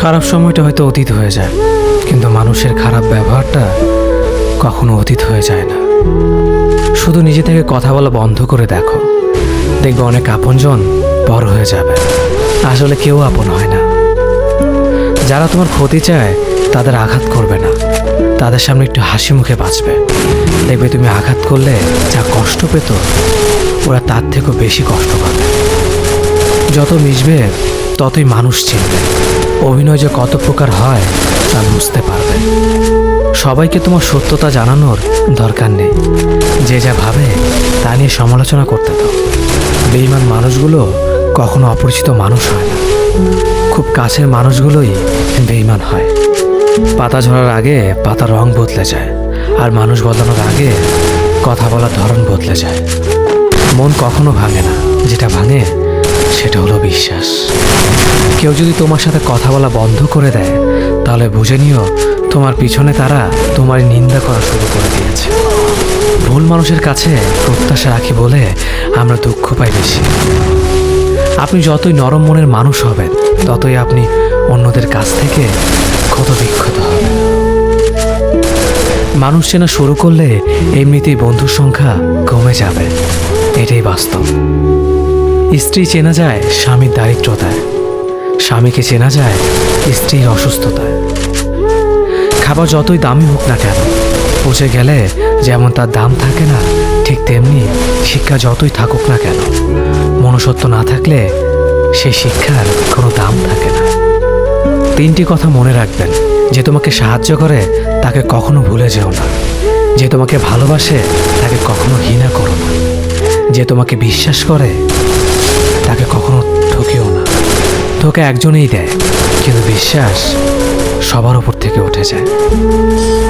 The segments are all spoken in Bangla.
খারাপ সময়টা হয়তো অতীত হয়ে যায়, কিন্তু মানুষের খারাপ ব্যবহারটা কখনো অতীত হয়ে যায় না। শুধু নিজে থেকে কথা বলা বন্ধ করে দেখো, দেখবে অনেক আপনজন বড় হয়ে যাবে। আসলে কেউ আপন হয় না। যারা তোমার ক্ষতি চায় তাদের আঘাত করবে না, তাদের সামনে একটু হাসি মুখে বাঁচবে। দেখবে তুমি আঘাত করলে যা কষ্ট পেত, ওরা তার থেকেও বেশি কষ্ট পাবে। যত মিশবে ততই মানুষ চিনবে, অভিনয় যে কত প্রকার হয় তা বুঝতে পারবে। সবাইকে তোমার সত্যতা জানানোর দরকার নেই, যে যা ভাবে তা নিয়ে সমালোচনা করতে দাও। বেঈমান মানুষগুলো কখনো অপরিচিত মানুষ হয় না, খুব কাছের মানুষগুলোই বেঈমান হয়। পাতা ঝরার আগে পাতার রং বদলে যায়, আর মানুষ বদলানোর আগে কথা বলার ধরন বদলে যায়। মন কখনো ভাঙে না, যেটা ভাঙে সেটা হলো বিশ্বাস। কেউ যদি তোমার সাথে কথা বলা বন্ধ করে দেয়, তাহলে বুঝে নিও তোমার পিছনে তারা তোমার নিন্দা করা শুরু করে দিয়েছে। ভুল মানুষের কাছে প্রত্যাশা রাখি বলে আমরা দুঃখ পাই বেশি। আপনি যতই নরম মনের মানুষ হবেন, ততই আপনি অন্যদের কাছ থেকে ক্ষত বিক্ষত হবেন। মানুষ চেনা শুরু করলে এমনিতেই বন্ধুর সংখ্যা কমে যাবে, এটাই বাস্তব। স্ত্রী চেনা যায় স্বামীর দারিদ্রতায়, স্বামীকে চেনা যায় স্ত্রীর অসুস্থতায়। খাবার যতই দামি হোক না কেন, পচে গেলে যেমন তার দাম থাকে না, ঠিক তেমনি শিক্ষা যতই থাকুক না কেন, মনুষ্যত্ব না থাকলে সেই শিক্ষার কোনো দাম থাকে না। 3টি কথা মনে রাখবেন: যে তোমাকে সাহায্য করে তাকে কখনো ভুলে যেও না, যে তোমাকে ভালোবাসে তাকে কখনো ঘৃণা করো না, যে তোমাকে বিশ্বাস করে তাকে কখনো ঠকিও না। ধোঁকা একজনেই দেয়, কিন্তু বিশ্বাস সবার ওপর থেকে উঠে যায়।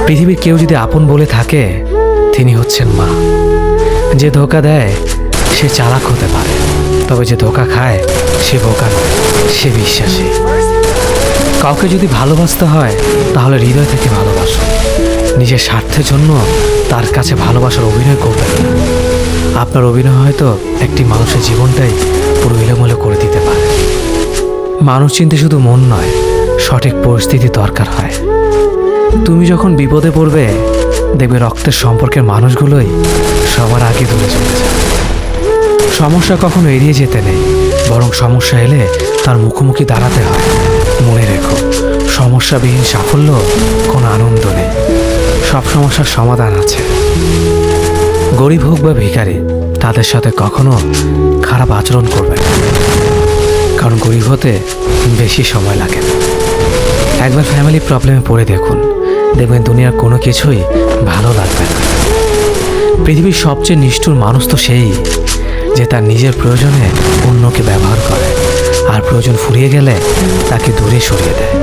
পৃথিবীর কেউ যদি আপন বলে থাকে, তিনি হচ্ছেন মা। যে ধোঁকা দেয় সে চালাক হতে পারে, তবে যে ধোঁকা খায় সে বোকা নয়, সে বিশ্বাসী। কাউকে যদি ভালোবাসতে হয় তাহলে হৃদয় থেকে ভালোবাসো, নিজের স্বার্থের জন্য তার কাছে ভালোবাসার অভিনয় করবেন না। আপনার অভিনয় হয়তো একটি মানুষের জীবনটাই পুরো এলোমেলো করে দিতে পারে। মানুষ চিনতে শুধু মন নয়, সঠিক পরিস্থিতি দরকার হয়। তুমি যখন বিপদে পড়বে, দেখবে রক্তের সম্পর্কের মানুষগুলোই সবার আগে দূরে চলে যায়। সমস্যা কখনো এড়িয়ে যেতে নেই, বরং সমস্যা এলে তার মুখোমুখি দাঁড়াতে হয়। মনে রেখো, সমস্যাবিহীন সাফল্য কোনো আনন্দ নেই, সব সমস্যার সমাধান আছে। গরিব হোক বা ভিখারি, তাদের সাথে কখনো খারাপ আচরণ করবে না, কারণ গরিব হতে বেশি সময় লাগে না। একবার ফ্যামিলি প্রবলেমে পড়ে দেখুন, দেখবেন দুনিয়ার কোনো কিছুই ভালো লাগবে না। পৃথিবীর সবচেয়ে নিষ্ঠুর মানুষ তো সেই, যে তার নিজের প্রয়োজনে অন্যকে ব্যবহার করে, আর প্রয়োজন ফুরিয়ে গেলে তাকে দূরে সরিয়ে দেয়।